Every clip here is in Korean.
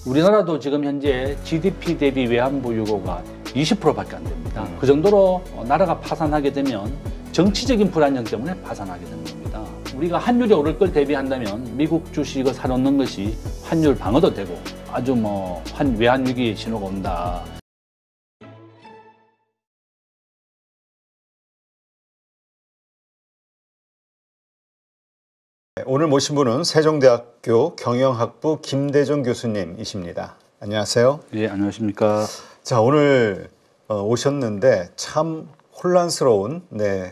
우리나라도 지금 현재 GDP 대비 외환부 유고가 20%밖에 안 됩니다. 그 정도로 나라가 파산하게 되면 정치적인 불안정 때문에 파산하게 되는 겁니다. 우리가 환율이 오를 걸 대비한다면 미국 주식을 사놓는 것이 환율 방어도 되고 아주 외환 위기의 신호가 온다. 오늘 모신 분은 세종대학교 경영학부 김대중 교수님이십니다. 안녕하세요. 예, 안녕하십니까. 자, 오늘 오셨는데 참 혼란스러운,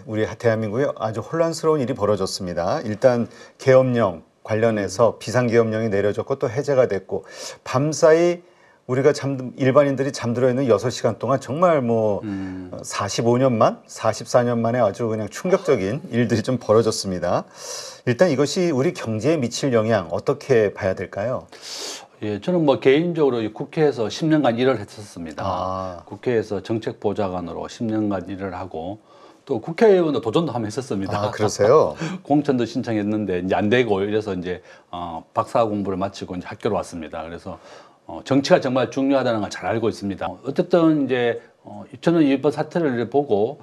우리 대한민국에 아주 혼란스러운 일이 벌어졌습니다. 일단 계엄령 관련해서 비상계엄령이 내려졌고 또 해제가 됐고 밤사이 우리가 일반인들이 잠들어 있는 6시간 동안 정말 44년 만에 아주 그냥 충격적인 일들이 좀 벌어졌습니다. 일단 이것이 우리 경제에 미칠 영향 어떻게 봐야 될까요? 예, 저는 개인적으로 국회에서 10년간 일을 했었습니다. 국회에서 정책보좌관으로 10년간 일을 하고 또 국회의원도 도전도 한번 했었습니다. 아, 그러세요? 공천도 신청했는데 이제 안 되고 이래서 이제 박사 공부를 마치고 이제 학교로 왔습니다. 그래서 정치가 정말 중요하다는 걸 잘 알고 있습니다. 어쨌든 이제 저는 이번 사태를 보고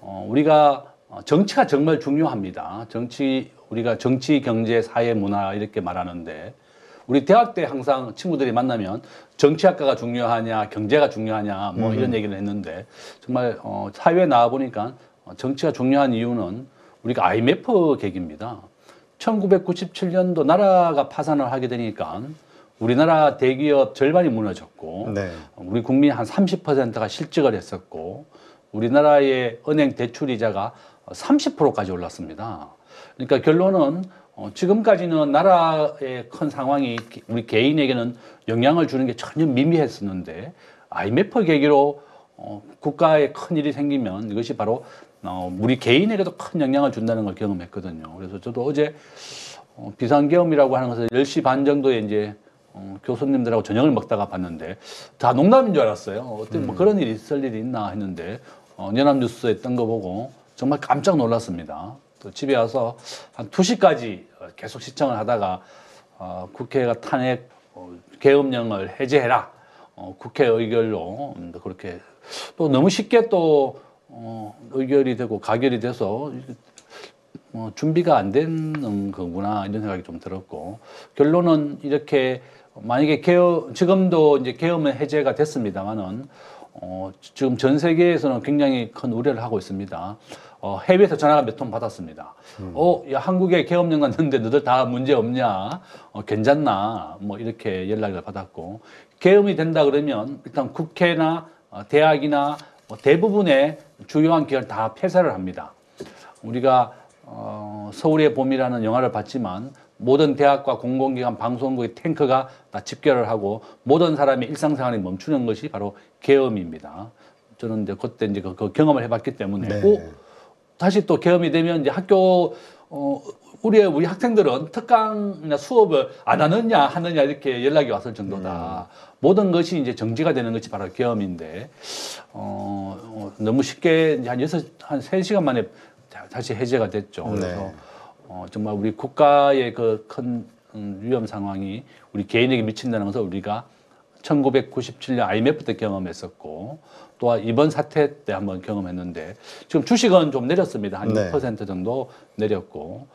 우리가 정치가 정말 중요합니다. 우리가 정치, 경제, 사회, 문화 이렇게 말하는데 우리 대학 때 항상 친구들이 만나면 정치학과가 중요하냐, 경제가 중요하냐 이런 얘기를 했는데 정말 사회에 나와 보니까 정치가 중요한 이유는 우리가 IMF 계기입니다. 1997년도 나라가 파산을 하게 되니까 우리나라 대기업 절반이 무너졌고 우리 국민 한 30%가 실직을 했었고 우리나라의 은행 대출이자가 30%까지 올랐습니다. 그러니까 결론은 지금까지는 나라의 큰 상황이 우리 개인에게는 영향을 주는 게 전혀 미미했었는데 IMF 계기로 국가에 큰 일이 생기면 이것이 바로 우리 개인에게도 큰 영향을 준다는 걸 경험했거든요. 그래서 저도 어제 비상계엄이라고 하는 것을 10시 반 정도에 이제 교수님들하고 저녁을 먹다가 봤는데 다 농담인 줄 알았어요. 어떻게 그런 일이 있을 일이 있나 했는데 연합뉴스에 뜬 거 보고 정말 깜짝 놀랐습니다. 또 집에 와서 한 2시까지 계속 시청을 하다가 국회가 탄핵 계엄령을 해제해라 국회 의결로 그렇게 또 너무 쉽게 또 의결이 되고 가결이 돼서 준비가 안 되는 거구나 이런 생각이 좀 들었고 결론은 이렇게 만약에 지금도 이제 계엄은 해제가 됐습니다만은 지금 전 세계에서는 굉장히 큰 우려를 하고 있습니다. 해외에서 전화가 몇 통 받았습니다. 야, 한국에 계엄령 났는데 너들 다 문제 없냐? 괜찮나? 이렇게 연락을 받았고 계엄이 된다 그러면 일단 국회나 대학이나 대부분의 주요한 기관을 다 폐쇄를 합니다. 우리가 서울의 봄이라는 영화를 봤지만 모든 대학과 공공기관, 방송국의 탱크가 다 집결을 하고 모든 사람의 일상생활이 멈추는 것이 바로 계엄입니다. 저는 이제 그때 이제 그 경험을 해봤기 때문에 다시 또 계엄이 되면 이제 학교 우리 학생들은 특강이나 수업을 안 하느냐 이렇게 연락이 왔을 정도다. 모든 것이 이제 정지가 되는 것이 바로 계엄인데 너무 쉽게 한 3시간 만에 다시 해제가 됐죠. 그래서 정말 우리 국가의 그 큰 위험 상황이 우리 개인에게 미친다는 것을 우리가 1997년 IMF 때 경험했었고 또 이번 사태 때 한번 경험했는데 지금 주식은 좀 내렸습니다. 한 6% 정도 내렸고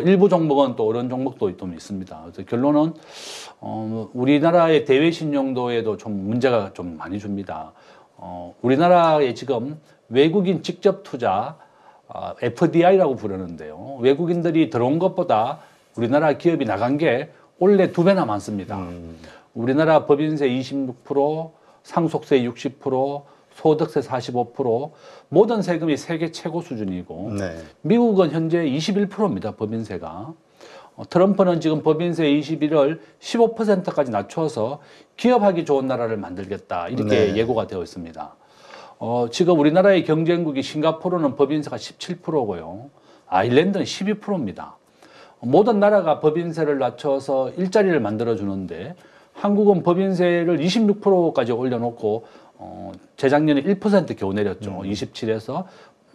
일부 종목은 또 오른 종목도 좀 있습니다. 그래서 결론은 우리나라의 대외 신용도에도 좀 문제가 좀 많이 줍니다. 우리나라에 지금 외국인 직접 투자 FDI라고 부르는데요. 외국인들이 들어온 것보다 우리나라 기업이 나간 게 원래 2배나 많습니다. 우리나라 법인세 26%, 상속세 60%, 소득세 45%, 모든 세금이 세계 최고 수준이고 미국은 현재 21%입니다. 법인세가. 트럼프는 지금 법인세 21을 15%까지 낮춰서 기업하기 좋은 나라를 만들겠다 이렇게 예고가 되어 있습니다. 지금 우리나라의 경쟁국이 싱가포르는 법인세가 17%고요. 아일랜드는 12%입니다. 모든 나라가 법인세를 낮춰서 일자리를 만들어주는데 한국은 법인세를 26%까지 올려놓고 재작년에 1% 겨우 내렸죠. 27에서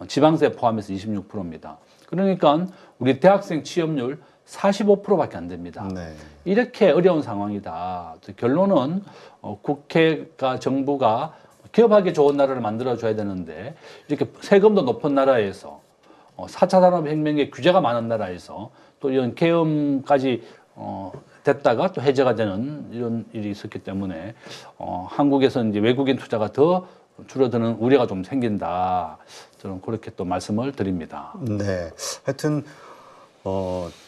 지방세 포함해서 26%입니다. 그러니까 우리 대학생 취업률 45%밖에 안 됩니다. 네. 이렇게 어려운 상황이다. 결론은 국회가 정부가 기업하기 좋은 나라를 만들어줘야 되는데 이렇게 세금도 높은 나라에서 4차 산업혁명의 규제가 많은 나라에서 또 이런 계엄까지 됐다가 또 해제가 되는 이런 일이 있었기 때문에 한국에서 이제 외국인 투자가 더 줄어드는 우려가 좀 생긴다. 저는 그렇게 또 말씀을 드립니다. 네. 하여튼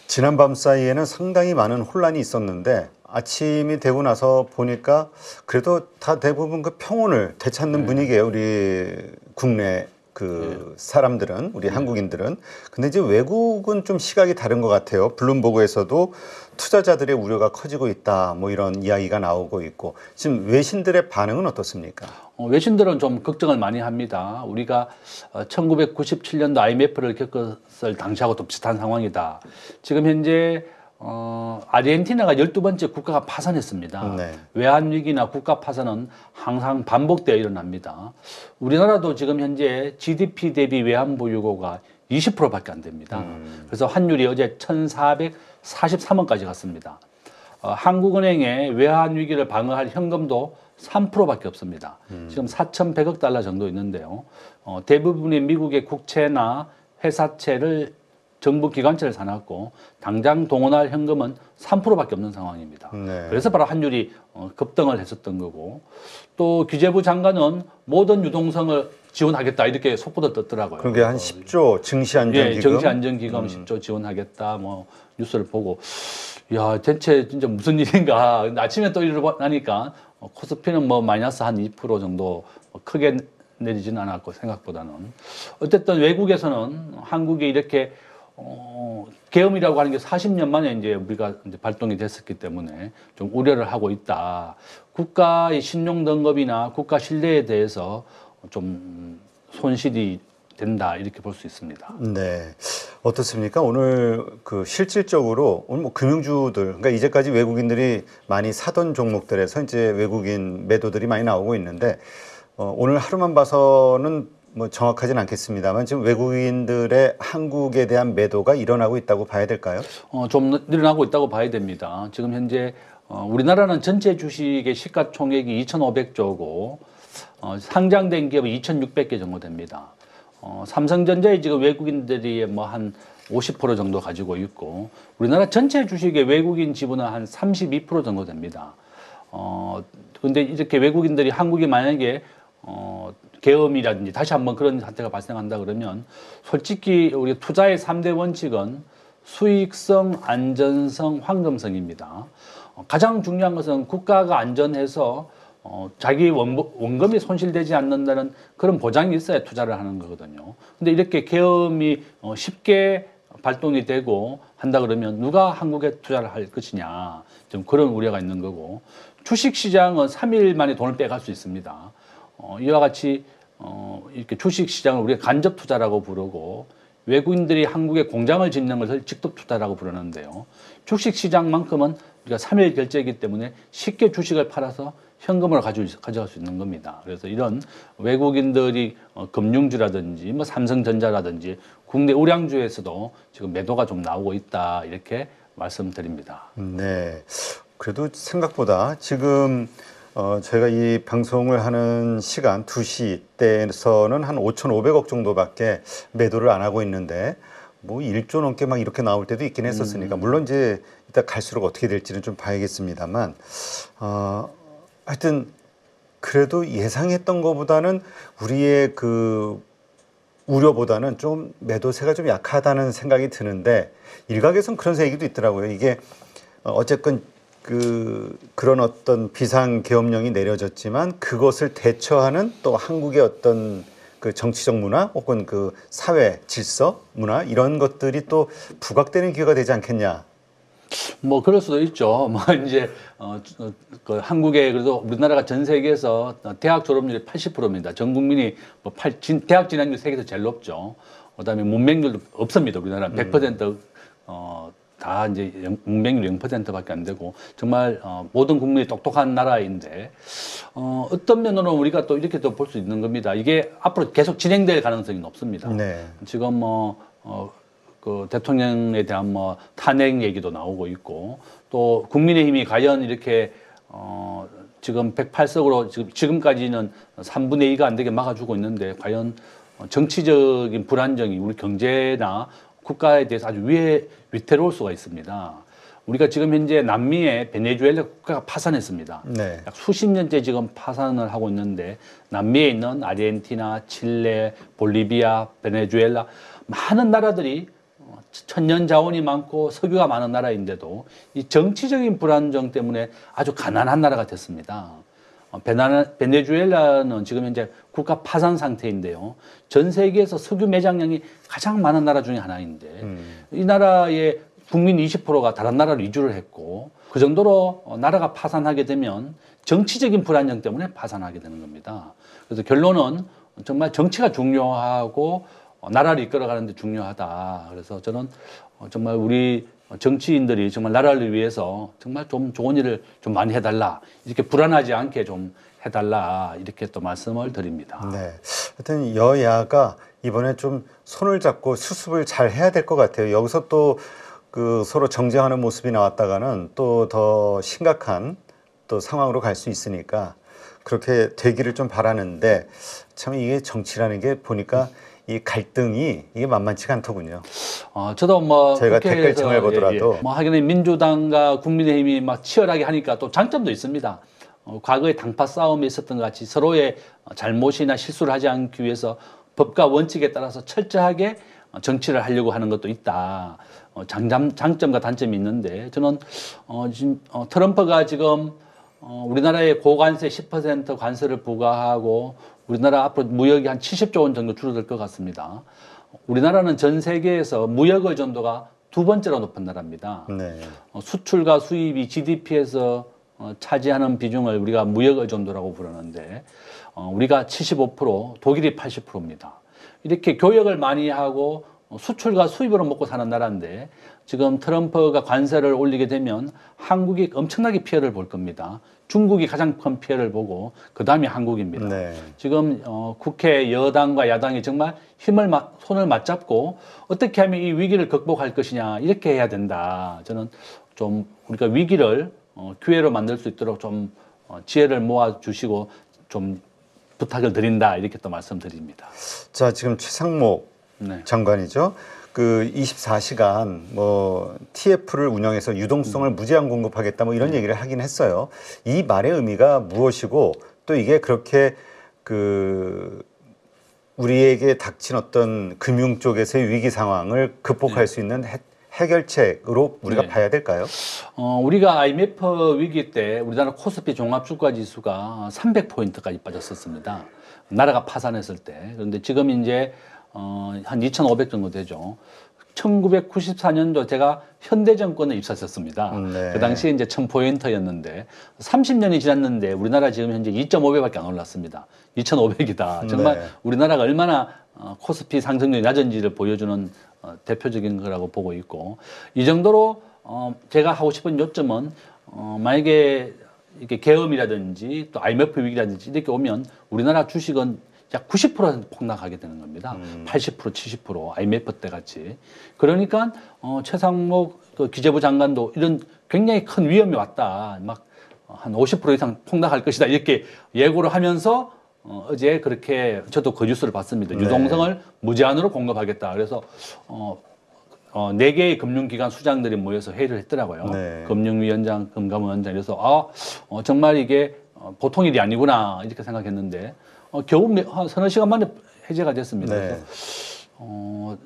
지난 밤 사이에는 상당히 많은 혼란이 있었는데 아침이 되고 나서 보니까 그래도 다 대부분 그 평온을 되찾는 분위기예요. 우리 국내 그 사람들은, 우리 한국인들은. 근데 이제 외국은 좀 시각이 다른 것 같아요. 블룸버그에서도 투자자들의 우려가 커지고 있다, 뭐 이런 이야기가 나오고 있고. 지금 외신들의 반응은 어떻습니까? 외신들은 좀 걱정을 많이 합니다. 우리가 1997년도 IMF를 겪었을 당시하고 또 비슷한 상황이다. 지금 현재 아르헨티나가 12번째 국가가 파산했습니다. 네. 외환위기나 국가 파산은 항상 반복되어 일어납니다. 우리나라도 지금 현재 GDP 대비 외환보유고가 20%밖에 안 됩니다. 그래서 환율이 어제 1,443원까지 갔습니다. 한국은행에 외환위기를 방어할 현금도 3%밖에 없습니다. 지금 4,100억 달러 정도 있는데요. 대부분이 미국의 국채나 회사채를 정부 기관채를 사놨고 당장 동원할 현금은 3%밖에 없는 상황입니다. 네. 그래서 바로 환율이 급등을 했었던 거고 또 규제부 장관은 모든 유동성을 지원하겠다 이렇게 속보도 떴더라고요. 그게 한 10조 증시안정기금. 예, 정시안정기금 10조 지원하겠다 뭐 뉴스를 보고 야 대체 진짜 무슨 일인가. 근데 아침에 또 일어나니까 코스피는 뭐 마이너스 한 2% 정도 크게 내리지는 않았고 생각보다는 어쨌든 외국에서는 한국이 이렇게 계엄이라고 하는 게 40년 만에 이제 우리가 이제 발동이 됐었기 때문에 좀 우려를 하고 있다. 국가의 신용 등급이나 국가 신뢰에 대해서 좀 손실이 된다 이렇게 볼 수 있습니다. 네. 어떻습니까? 오늘 그 실질적으로 오늘 뭐 금융주들, 그러니까 이제까지 외국인들이 많이 사던 종목들에서 이제 외국인 매도들이 많이 나오고 있는데 오늘 하루만 봐서는 뭐 정확하진 않겠습니다만 지금 외국인들의 한국에 대한 매도가 일어나고 있다고 봐야 될까요? 좀 일어나고 있다고 봐야 됩니다. 지금 현재 우리나라는 전체 주식의 시가총액이 2,500조고 상장된 기업이 2,600개 정도 됩니다. 삼성전자에 지금 외국인들이 뭐 한 50% 정도 가지고 있고 우리나라 전체 주식의 외국인 지분은 한 32% 정도 됩니다. 근데 이렇게 외국인들이 한국에 만약에 계엄이라든지 다시 한번 그런 사태가 발생한다 그러면 솔직히 우리 투자의 3대 원칙은 수익성, 안전성, 황금성입니다. 가장 중요한 것은 국가가 안전해서 자기 원금이 손실되지 않는다는 그런 보장이 있어야 투자를 하는 거거든요. 근데 이렇게 계엄이 쉽게 발동이 되고 한다 그러면 누가 한국에 투자를 할 것이냐 좀 그런 우려가 있는 거고 주식시장은 3일 만에 돈을 빼갈 수 있습니다. 이와 같이 이렇게 주식시장을 우리가 간접 투자라고 부르고 외국인들이 한국에 공장을 짓는 것을 직접 투자라고 부르는데요. 주식시장만큼은 우리가 3일 결제이기 때문에 쉽게 주식을 팔아서 현금으로 가져갈 수 있는 겁니다. 그래서 이런 외국인들이 금융주라든지 뭐 삼성전자라든지 국내 우량주에서도 지금 매도가 좀 나오고 있다 이렇게 말씀드립니다. 네. 그래도 생각보다 지금 저희가 이 방송을 하는 시간 2시 때에서는 한 5,500억 정도밖에 매도를 안 하고 있는데 뭐 1조 넘게 막 이렇게 나올 때도 있긴 했었으니까 물론 이제 이따 갈수록 어떻게 될지는 좀 봐야겠습니다만 하여튼 그래도 예상했던 것보다는 우리의 그 우려보다는 좀 매도세가 좀 약하다는 생각이 드는데 일각에서는 그런 얘기도 있더라고요. 이게 어쨌건 그런 어떤 비상계엄령이 내려졌지만 그것을 대처하는 또 한국의 어떤 그 정치적 문화 혹은 그 사회 질서 문화 이런 것들이 또 부각되는 기회가 되지 않겠냐. 뭐 그럴 수도 있죠. 뭐 이제 그 한국에 그래도 우리나라가 전 세계에서 대학 졸업률이 80%입니다. 전 국민이 뭐 대학 진학률 세계에서 제일 높죠. 그다음에 문맹률도 없습니다. 우리나라 100% 다 이제 문맹률 0%밖에 안 되고 정말 모든 국민이 똑똑한 나라인데 어떤 면으로는 우리가 또 이렇게 또 볼 수 있는 겁니다. 이게 앞으로 계속 진행될 가능성이 높습니다. 네. 지금 그 대통령에 대한 뭐 탄핵 얘기도 나오고 있고 또 국민의힘이 과연 이렇게 지금 108석으로 지금까지는 3분의 2가 안 되게 막아주고 있는데 과연 정치적인 불안정이 우리 경제나 국가에 대해서 아주 위태로울 수가 있습니다. 우리가 지금 현재 남미의 베네수엘라 국가가 파산했습니다. 네. 약 수십 년째 지금 파산을 하고 있는데 남미에 있는 아르헨티나, 칠레, 볼리비아, 베네수엘라 많은 나라들이 천년 자원이 많고 석유가 많은 나라인데도 이 정치적인 불안정 때문에 아주 가난한 나라가 됐습니다. 베네수엘라는 지금 현재 국가 파산 상태인데요. 전 세계에서 석유 매장량이 가장 많은 나라 중에 하나인데 이 나라의 국민 20%가 다른 나라로 이주를 했고 그 정도로 나라가 파산하게 되면 정치적인 불안정 때문에 파산하게 되는 겁니다. 그래서 결론은 정말 정치가 중요하고 나라를 이끌어가는 데 중요하다. 그래서 저는 정말 우리 정치인들이 정말 나라를 위해서 정말 좀 좋은 일을 좀 많이 해달라. 이렇게 불안하지 않게 좀 해달라. 이렇게 또 말씀을 드립니다. 네. 하여튼 여야가 이번에 좀 손을 잡고 수습을 잘 해야 될 것 같아요. 여기서 또 그 서로 정쟁하는 모습이 나왔다가는 또 더 심각한 또 상황으로 갈 수 있으니까 그렇게 되기를 좀 바라는데 참 이게 정치라는 게 보니까 이 갈등이 이게 만만치가 않더군요. 저도 뭐 저희가 국회에서 댓글창을 보더라도 뭐 하긴 민주당과 국민의힘이 막 치열하게 하니까 또 장점도 있습니다. 과거에 당파 싸움이 있었던 것 같이 서로의 잘못이나 실수를 하지 않기 위해서 법과 원칙에 따라서 철저하게 정치를 하려고 하는 것도 있다. 장점과 단점이 있는데 저는 지금 트럼프가 지금 우리나라에 고관세 10% 관세를 부과하고 우리나라 앞으로 무역이 한 70조 원 정도 줄어들 것 같습니다. 우리나라는 전 세계에서 무역 의존도가 두 번째로 높은 나라입니다. 네. 수출과 수입이 GDP에서 차지하는 비중을 우리가 무역 의존도라고 부르는데 우리가 75%, 독일이 80%입니다. 이렇게 교역을 많이 하고 수출과 수입으로 먹고 사는 나라인데 지금 트럼프가 관세를 올리게 되면 한국이 엄청나게 피해를 볼 겁니다. 중국이 가장 큰 피해를 보고 그 다음이 한국입니다. 네. 지금 국회 여당과 야당이 정말 손을 맞잡고 어떻게 하면 이 위기를 극복할 것이냐 이렇게 해야 된다. 저는 좀 우리가 위기를 기회로 만들 수 있도록 좀 지혜를 모아 주시고 좀 부탁을 드린다 이렇게 또 말씀드립니다. 자, 지금 최상목 네. 장관이죠. 그 24시간 뭐 TF를 운영해서 유동성을 무제한 공급하겠다 뭐 이런 얘기를 하긴 했어요. 이 말의 의미가 무엇이고 또 이게 그렇게 그 우리에게 닥친 어떤 금융 쪽에서의 위기 상황을 극복할 수 있는 해결책으로 우리가 봐야 될까요? 우리가 IMF 위기 때 우리나라 코스피 종합주가지수가 300포인트까지 빠졌었습니다. 나라가 파산했을 때. 그런데 지금 이제 한 2,500 정도 되죠. 1994년도 제가 현대정권에 입사했었습니다. 네. 그 당시에 이제 1000포인트였는데 30년이 지났는데 우리나라 지금 현재 2.5배밖에 안 올랐습니다. 2,500이다. 정말 네. 우리나라가 얼마나 코스피 상승률이 낮은지를 보여주는 대표적인 거라고 보고 있고 이 정도로 제가 하고 싶은 요점은 만약에 이렇게 계엄이라든지 또 IMF 위기라든지 이렇게 오면 우리나라 주식은 약 90% 폭락하게 되는 겁니다. 80%, 70% IMF 때 같이. 그러니까 최상목 그 기재부 장관도 이런 굉장히 큰 위험이 왔다. 막 한 50% 이상 폭락할 것이다. 이렇게 예고를 하면서 어제 그렇게 저도 그 뉴스를 봤습니다. 네. 유동성을 무제한으로 공급하겠다. 그래서 4개의 금융기관 수장들이 모여서 회의를 했더라고요. 네. 금융위원장, 금감원장. 그래서 정말 이게 보통 일이 아니구나 이렇게 생각했는데 겨우 한 서너 시간 만에 해제가 됐습니다. 네. 그래서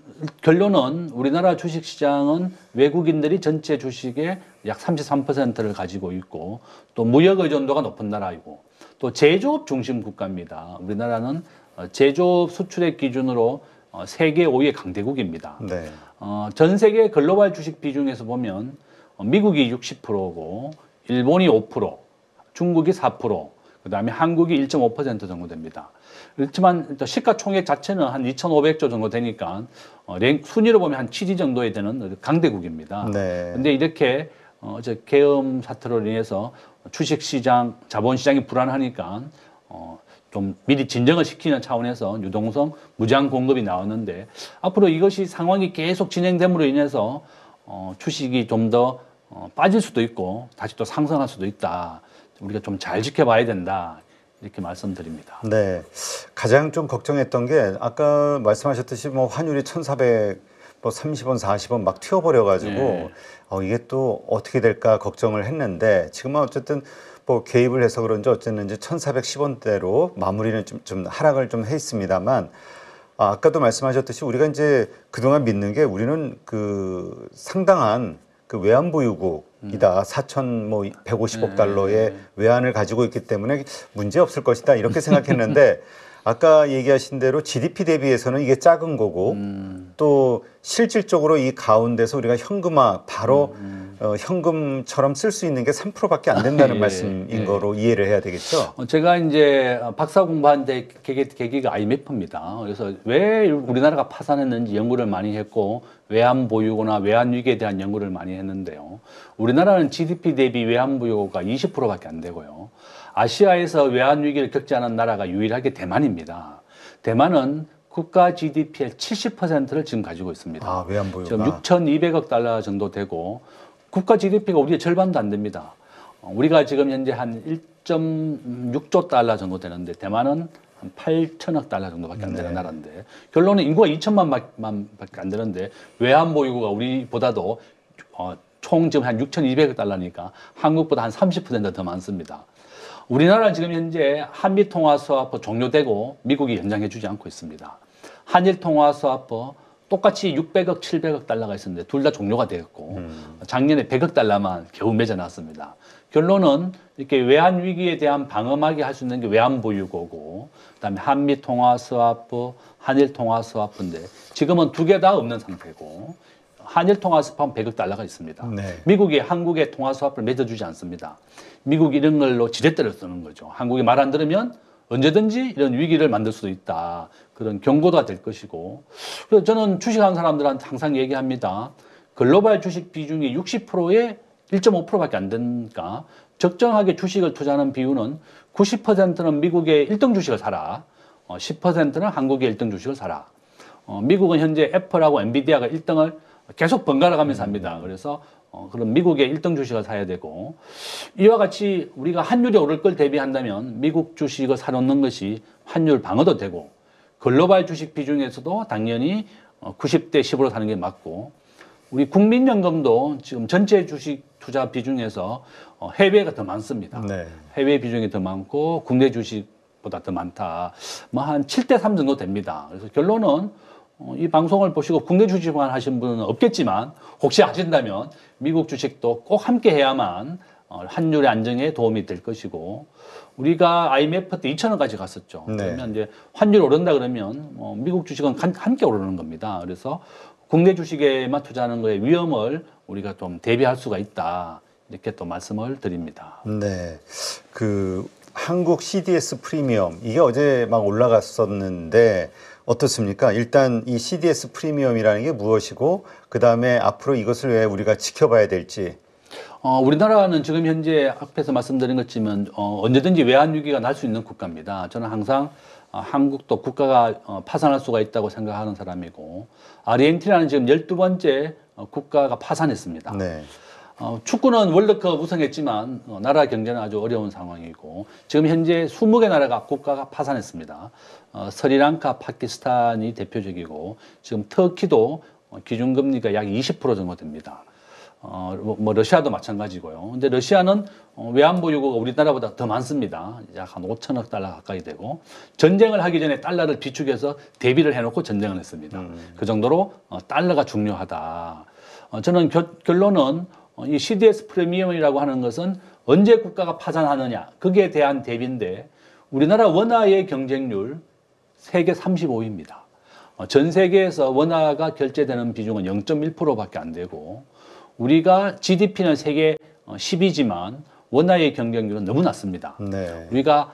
결론은 우리나라 주식시장은 외국인들이 전체 주식의 약 33%를 가지고 있고 또 무역 의존도가 높은 나라이고 또 제조업 중심 국가입니다. 우리나라는 제조업 수출액 기준으로 세계 5위의 강대국입니다. 네. 전 세계 글로벌 주식 비중에서 보면 미국이 60%고 일본이 5%, 중국이 4%, 그다음에 한국이 1.5% 정도 됩니다. 그렇지만 시가총액 자체는 한 2,500조 정도 되니까 순위로 보면 한 7위 정도에 되는 강대국입니다. 네. 근데 이렇게 계엄 사태로 인해서 주식시장, 자본시장이 불안하니까 좀 미리 진정을 시키는 차원에서 유동성 무제한 공급이 나왔는데 앞으로 이것이 상황이 계속 진행됨으로 인해서 주식이 좀 더 빠질 수도 있고 다시 또 상승할 수도 있다. 우리가 좀 잘 지켜봐야 된다. 이렇게 말씀드립니다. 네. 가장 좀 걱정했던 게 아까 말씀하셨듯이 뭐 환율이 1,400 뭐 30원, 40원 막 튀어버려가지고 네. 이게 또 어떻게 될까 걱정을 했는데 지금은 어쨌든 뭐 개입을 해서 그런지 어쨌는지 1,410원대로 마무리는 좀 하락을 좀 했습니다만 아까도 말씀하셨듯이 우리가 이제 그동안 믿는 게 우리는 그 상당한 그 외환 보유국이다. 4,150억 달러의 외환을 가지고 있기 때문에 문제 없을 것이다. 이렇게 생각했는데 아까 얘기하신 대로 GDP 대비해서는 이게 작은 거고 또 실질적으로 이 가운데서 우리가 현금화 바로 현금처럼 쓸 수 있는 게 3%밖에 안 된다는 예, 말씀인 예. 거로 이해를 해야 되겠죠. 제가 이제 박사 공부한 데 계기가 IMF입니다. 그래서 왜 우리나라가 파산했는지 연구를 많이 했고 외환 보유고나 외환 위기에 대한 연구를 많이 했는데요. 우리나라는 GDP 대비 외환 보유고가 20%밖에 안 되고요. 아시아에서 외환 위기를 겪지 않은 나라가 유일하게 대만입니다. 대만은 국가 GDP의 70%를 지금 가지고 있습니다. 아, 외환 보유가. 지금 6,200억 달러 정도 되고 국가 GDP가 우리의 절반도 안 됩니다. 우리가 지금 현재 한 1.6조 달러 정도 되는데 대만은 한 8천억 달러 정도밖에 안 되는 나라인데 결론은 인구가 2천만밖에 안 되는데 외환 보유고가 우리보다도 총 지금 한 6,200억 달러니까 한국보다 한 30%더 많습니다. 우리나라는 지금 현재 한미 통화 스와프 종료되고 미국이 연장해주지 않고 있습니다. 한일 통화 스와프 똑같이 600억, 700억 달러가 있었는데 둘 다 종료가 되었고 작년에 100억 달러만 겨우 맺어놨습니다. 결론은 이렇게 외환 위기에 대한 방어막이 할 수 있는 게 외환 보유고고 그다음에 한미 통화 스와프, 한일 통화 스와프인데 지금은 두 개 다 없는 상태고 한일 통화 스와프는 100억 달러가 있습니다. 네. 미국이 한국의 통화 스와프를 맺어주지 않습니다. 미국이 이런 걸로 지렛대를 쓰는 거죠. 한국이 말 안 들으면 언제든지 이런 위기를 만들 수도 있다. 그런 경고가 될 것이고. 그래서 저는 주식하는 사람들한테 항상 얘기합니다. 글로벌 주식 비중이 60%에 1.5%밖에 안 되니까 적정하게 주식을 투자하는 비율은 90%는 미국의 1등 주식을 사라. 10%는 한국의 1등 주식을 사라. 미국은 현재 애플하고 엔비디아가 1등을 계속 번갈아 가면서 합니다. 그래서 그럼 미국의 1등 주식을 사야 되고 이와 같이 우리가 환율이 오를 걸 대비한다면 미국 주식을 사놓는 것이 환율 방어도 되고 글로벌 주식 비중에서도 당연히 90대 10으로 사는 게 맞고 우리 국민연금도 지금 전체 주식 투자 비중에서 해외가 더 많습니다. 네. 해외 비중이 더 많고 국내 주식보다 더 많다. 뭐 한 7대 3 정도 됩니다. 그래서 결론은 이 방송을 보시고 국내 주식만 하신 분은 없겠지만 혹시 하신다면 미국 주식도 꼭 함께 해야만 환율의 안정에 도움이 될 것이고 우리가 IMF 때 2,000원까지 갔었죠. 네. 그러면 이제 환율 오른다 그러면 미국 주식은 함께 오르는 겁니다. 그래서 국내 주식에만 투자하는 거에 위험을 우리가 좀 대비할 수가 있다. 이렇게 또 말씀을 드립니다. 네. 그 한국 CDS 프리미엄 이게 어제 막 올라갔었는데 어떻습니까? 일단 이 CDS 프리미엄이라는 게 무엇이고 그다음에 앞으로 이것을 왜 우리가 지켜봐야 될지. 우리나라는 지금 현재 앞에서 말씀드린 것처럼 언제든지 외환 위기가 날 수 있는 국가입니다. 저는 항상 한국도 국가가 파산할 수가 있다고 생각하는 사람이고 아르헨티나는 지금 12번째 국가가 파산했습니다. 네. 축구는 월드컵 우승했지만 나라 경제는 아주 어려운 상황이고 지금 현재 20개 나라가 국가가 파산했습니다. 스리랑카, 파키스탄이 대표적이고 지금 터키도 기준금리가 약 20% 정도 됩니다. 뭐 러시아도 마찬가지고요. 근데 러시아는 외환 보유고가 우리나라보다 더 많습니다. 약 한 5천억 달러 가까이 되고 전쟁을 하기 전에 달러를 비축해서 대비를 해놓고 전쟁을 했습니다. 그 정도로 달러가 중요하다. 저는 결론은 이 CDS 프리미엄이라고 하는 것은 언제 국가가 파산하느냐 거기에 대한 대비인데 우리나라 원화의 경쟁률 세계 35위입니다. 전 세계에서 원화가 결제되는 비중은 0.1%밖에 안 되고 우리가 GDP는 세계 10위지만 원화의 경쟁률은 너무 낮습니다. 네. 우리가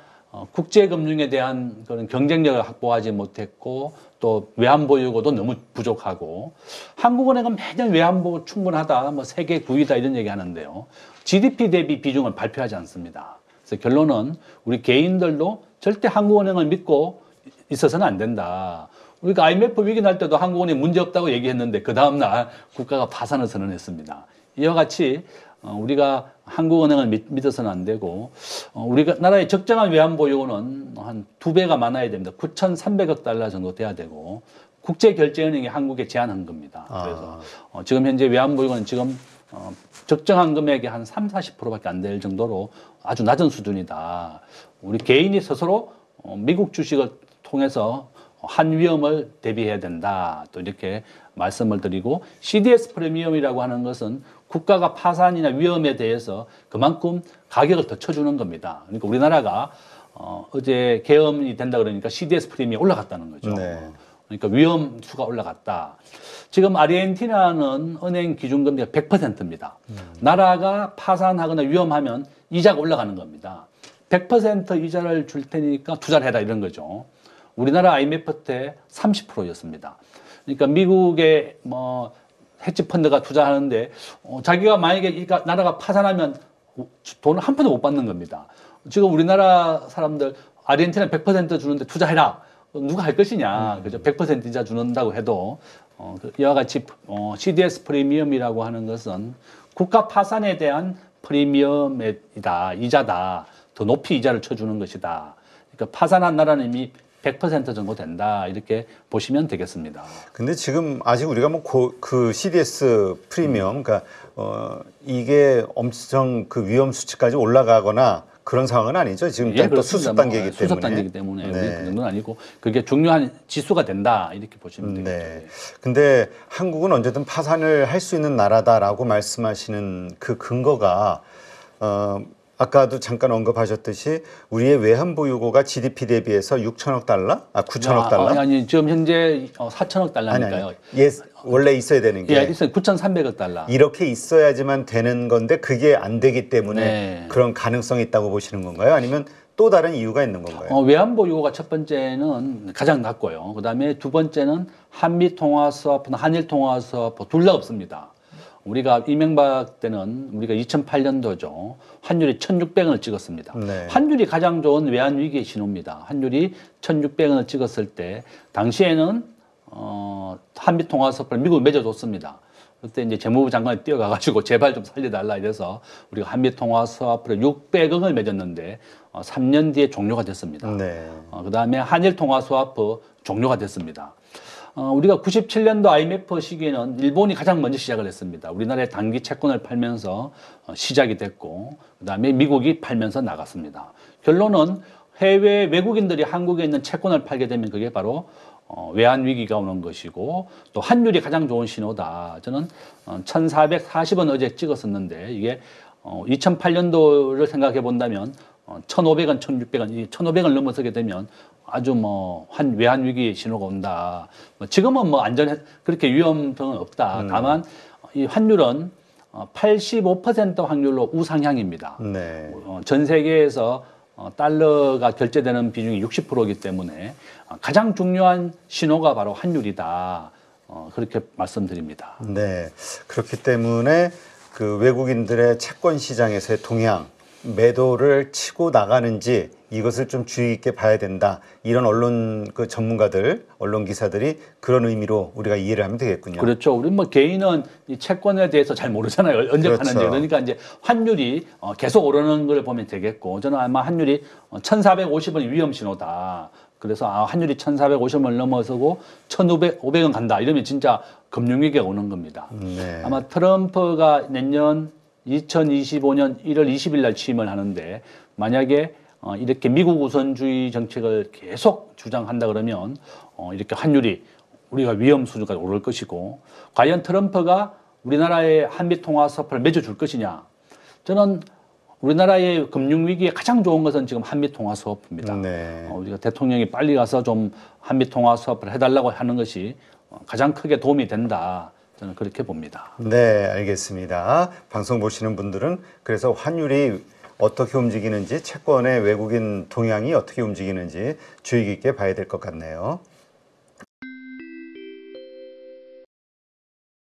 국제금융에 대한 그런 경쟁력을 확보하지 못했고 또 외환보유고도 너무 부족하고 한국은행은 매년 외환보유 충분하다 뭐 세계 9위다 이런 얘기 하는데요. GDP 대비 비중을 발표하지 않습니다. 그래서 결론은 우리 개인들도 절대 한국은행을 믿고 있어서는 안 된다. 우리가 IMF 위기 날 때도 한국은행 문제 없다고 얘기했는데 그 다음날 국가가 파산을 선언했습니다. 이와 같이 우리가 한국은행을 믿어서는 안 되고 우리가 나라의 적정한 외환보유고는 한 2배가 많아야 됩니다. 9,300억 달러 정도 돼야 되고 국제결제은행이 한국에 제안한 겁니다. 그래서 지금 현재 외환보유고는 지금 적정한 금액의 한 30~40%밖에 안 될 정도로 아주 낮은 수준이다. 우리 개인이 스스로 미국 주식을 통해서 한 위험을 대비해야 된다. 또 이렇게 말씀을 드리고 CDS 프리미엄이라고 하는 것은 국가가 파산이나 위험에 대해서 그만큼 가격을 더 쳐주는 겁니다. 그러니까 우리나라가 어제 계엄이 된다 그러니까 CDS 프리미엄이 올라갔다는 거죠. 네. 그러니까 위험수가 올라갔다. 지금 아르헨티나는 은행 기준금리가 100%입니다. 나라가 파산하거나 위험하면 이자가 올라가는 겁니다. 100% 이자를 줄 테니까 투자를 해라 이런 거죠. 우리나라 IMF 때 30%였습니다. 그러니까 미국의 헤지 펀드가 투자하는데 자기가 만약에 이 나라가 파산하면 돈을 한 푼도 못 받는 겁니다. 지금 우리나라 사람들 아르헨티나 100% 주는데 투자해라. 누가 할 것이냐. 그죠? 100% 이자 주는다고 해도 이와 같이 CDS 프리미엄이라고 하는 것은 국가 파산에 대한 프리미엄이다. 이자다. 더 높이 이자를 쳐주는 것이다. 그러니까 파산한 나라는 이미 100% 정도 된다. 이렇게 보시면 되겠습니다. 근데 지금 아직 우리가 그 CDS 프리미엄, 그러니까 이게 엄청 그 위험 수치까지 올라가거나 그런 상황은 아니죠. 지금 예, 또 수습 단계이기 때문에. 수습 단계이기 때문에 네. 그 정도는 아니고 그게 중요한 지수가 된다. 이렇게 보시면 되겠죠. 네. 근데 한국은 언제든 파산을 할 수 있는 나라다라고 말씀하시는 그 근거가 아까도 잠깐 언급하셨듯이 우리의 외환 보유고가 GDP 대비해서 6천억 달러? 9천억 달러? 아니, 지금 현재 4천억 달러니까요. 아니. 예, 원래 있어야 되는 게. 예, 있어요. 9,300억 달러. 이렇게 있어야지만 되는 건데 그게 안 되기 때문에 네. 그런 가능성이 있다고 보시는 건가요? 아니면 또 다른 이유가 있는 건가요? 외환 보유고가 첫 번째는 가장 낮고요. 그다음에 두 번째는 한미 통화 스와프나 한일 통화 스와프 둘 다 없습니다. 우리가 이명박 때는 우리가 2008년도죠. 환율이 1,600원을 찍었습니다. 네. 환율이 가장 좋은 외환 위기의 신호입니다. 환율이 1,600원을 찍었을 때 당시에는 한미 통화 스와프를 미국이 맺어줬습니다. 그때 이제 재무부 장관이 뛰어가가지고 제발 좀 살려달라 이래서 우리가 한미 통화 스와프를 600억을 맺었는데 3년 뒤에 종료가 됐습니다. 네. 그다음에 한일 통화 스와프 종료가 됐습니다. 우리가 97년도 IMF 시기에는 일본이 가장 먼저 시작을 했습니다. 우리나라의 단기 채권을 팔면서 시작이 됐고 그다음에 미국이 팔면서 나갔습니다. 결론은 해외 외국인들이 한국에 있는 채권을 팔게 되면 그게 바로 외환 위기가 오는 것이고 또 환율이 가장 좋은 신호다. 저는 1,440원 어제 찍었었는데 이게 2008년도를 생각해 본다면 1,500원, 1,600원, 이 1,500을 넘어서게 되면 아주 외환 위기의 신호가 온다. 지금은 그렇게 위험성은 없다. 다만 이 환율은 85% 확률로 우상향입니다. 네. 전 세계에서 달러가 결제되는 비중이 60%이기 때문에 가장 중요한 신호가 바로 환율이다. 그렇게 말씀드립니다. 네. 그렇기 때문에 그 외국인들의 채권 시장에서의 동향, 매도를 치고 나가는지 이것을 좀 주의 깊게 봐야 된다. 이런 언론 전문가들, 언론 기사들이 그런 의미로 우리가 이해를 하면 되겠군요. 그렇죠. 우리 개인은 이 채권에 대해서 잘 모르잖아요. 언제 그렇죠. 파는지. 그러니까 이제 환율이 계속 오르는 걸 보면 되겠고, 저는 아마 환율이 1,450원이 위험 신호다. 그래서 환율이 1,450원을 넘어서고 1,500원 간다. 이러면 진짜 금융위기가 오는 겁니다. 네. 아마 트럼프가 내년 2025년 1월 20일 날 취임을 하는데 만약에 이렇게 미국 우선주의 정책을 계속 주장한다 그러면 이렇게 환율이 우리가 위험 수준까지 오를 것이고 과연 트럼프가 우리나라의 한미 통화 스와프를 맺어줄 것이냐. 저는 우리나라의 금융위기에 가장 좋은 것은 지금 한미 통화 스와프입니다. 네. 우리가 대통령이 빨리 가서 좀 한미 통화 스와프를 해달라고 하는 것이 가장 크게 도움이 된다. 저는 그렇게 봅니다. 네, 알겠습니다. 방송 보시는 분들은 그래서 환율이 어떻게 움직이는지 채권의 외국인 동향이 어떻게 움직이는지 주의 깊게 봐야 될 것 같네요.